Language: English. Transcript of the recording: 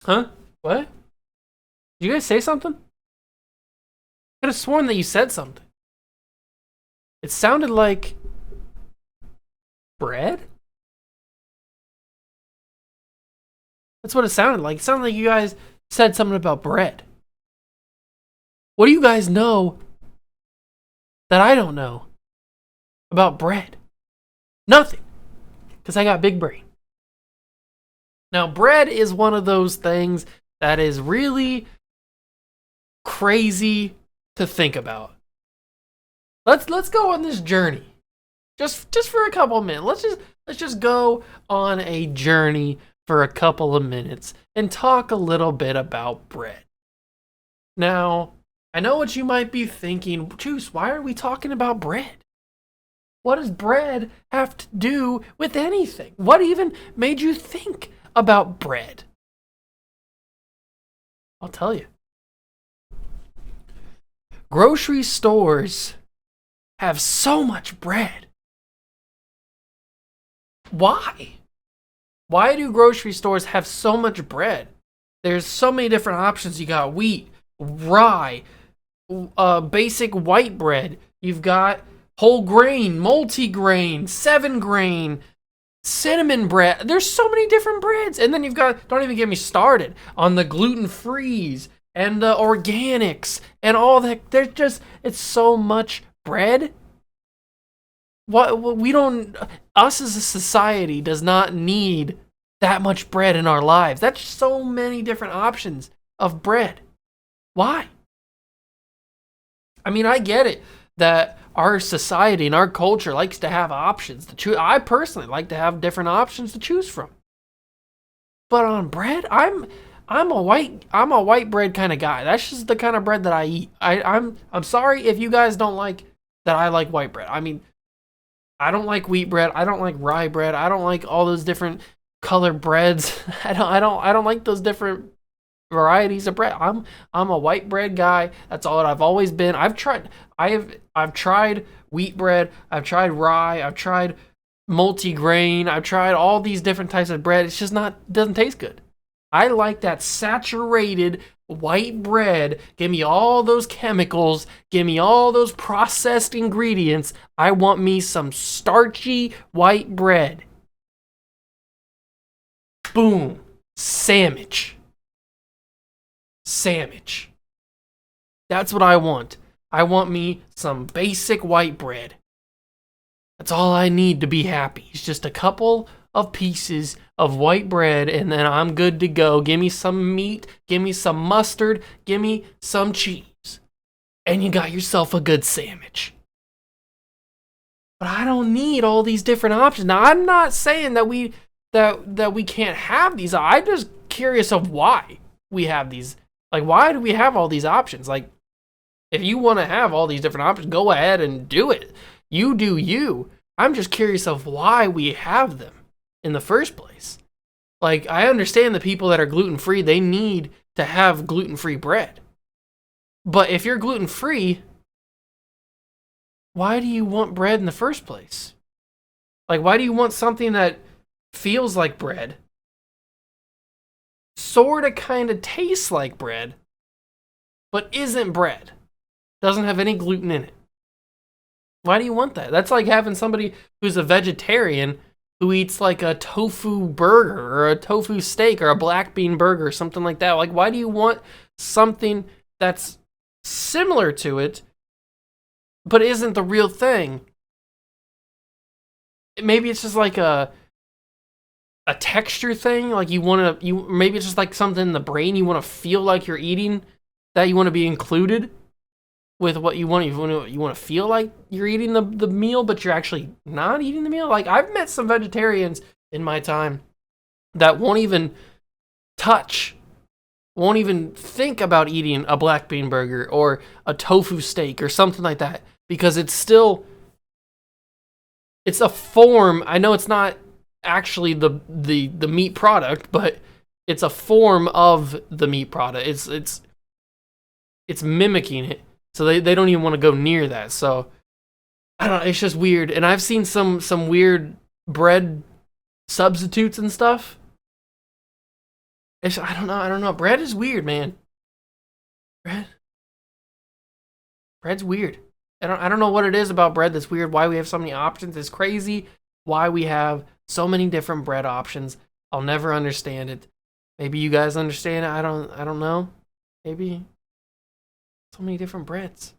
Huh? What? Did you guys say something? I could have sworn that you said something. It sounded like bread? That's what it sounded like. It sounded like you guys said something about bread. What do you guys know that I don't know about bread? Nothing. Because I got big brain. Now, bread is one of those things that is really crazy to think about. Let's go on this journey. Just for a couple of minutes. Let's just go on a journey for a couple of minutes and talk a little bit about bread. Now, I know what you might be thinking, Juice, why are we talking about bread? What does bread have to do with anything? What even made you think about bread? I'll tell you. Grocery stores have so much bread. Why? Why do grocery stores have so much bread? There's so many different options. You got wheat, rye, basic white bread. You've got whole grain, multi-grain, 7-grain, cinnamon bread. There's so many different breads. And then you've got, don't even get me started on the gluten-frees and the organics and all that. There's just, it's so much bread. What we don't, us as a society does not need that much bread in our lives. That's so many different options of bread. Why? I mean, I get it that our society and our culture likes to have options to choose. I personally like to have different options to choose from. But on bread, I'm a white bread kind of guy. That's just the kind of bread that I eat. I'm sorry if you guys don't like that I like white bread. I mean, I don't like wheat bread. I don't like rye bread. I don't like all those different colored breads. I don't like those different varieties of bread. I'm a white bread guy. That's all that I've always been. I've tried wheat bread. I've tried rye. I've tried multi-grain. I've tried all these different types of bread. It's just doesn't taste good. I like that saturated white bread. Give me all those chemicals. Give me all those processed ingredients. I want me some starchy white bread. Boom. Sandwich. That's what I want. I want me some basic white bread. That's all I need to be happy. It's just a couple of pieces of white bread and then I'm good to go. Give me some meat, give me some mustard, give me some cheese. And you got yourself a good sandwich. But I don't need all these different options. Now, I'm not saying that we can't have these. I'm just curious of why we have these. Like, why do we have all these options? Like, if you want to have all these different options, go ahead and do it. You do you. I'm just curious of why we have them in the first place. Like, I understand the people that are gluten-free, they need to have gluten-free bread. But if you're gluten-free, why do you want bread in the first place? Like, why do you want something that feels like bread, sort of kind of tastes like bread, but isn't bread? Doesn't have any gluten in it. Why do you want that? That's like having somebody who's a vegetarian who eats like a tofu burger or a tofu steak or a black bean burger or something like that. Like, why do you want something that's similar to it but isn't the real thing? Maybe it's just like a texture thing. Like maybe it's just like something in the brain you want to feel like you're eating, that you want to be included with what you want. You want to feel like you're eating the meal, but you're actually not eating the meal. Like, I've met some vegetarians in my time that won't even think about eating a black bean burger or a tofu steak or something like that, because it's a form. I know it's not actually the meat product, but it's a form of the meat product. It's mimicking it. So they don't even want to go near that. So I don't know, it's just weird. And I've seen some weird bread substitutes and stuff. I don't know. Bread is weird, man. Bread's weird. I don't know what it is about bread that's weird. Why we have so many options is crazy. Why we have so many different bread options. I'll never understand it. Maybe you guys understand it. I don't know. Maybe so many different breads.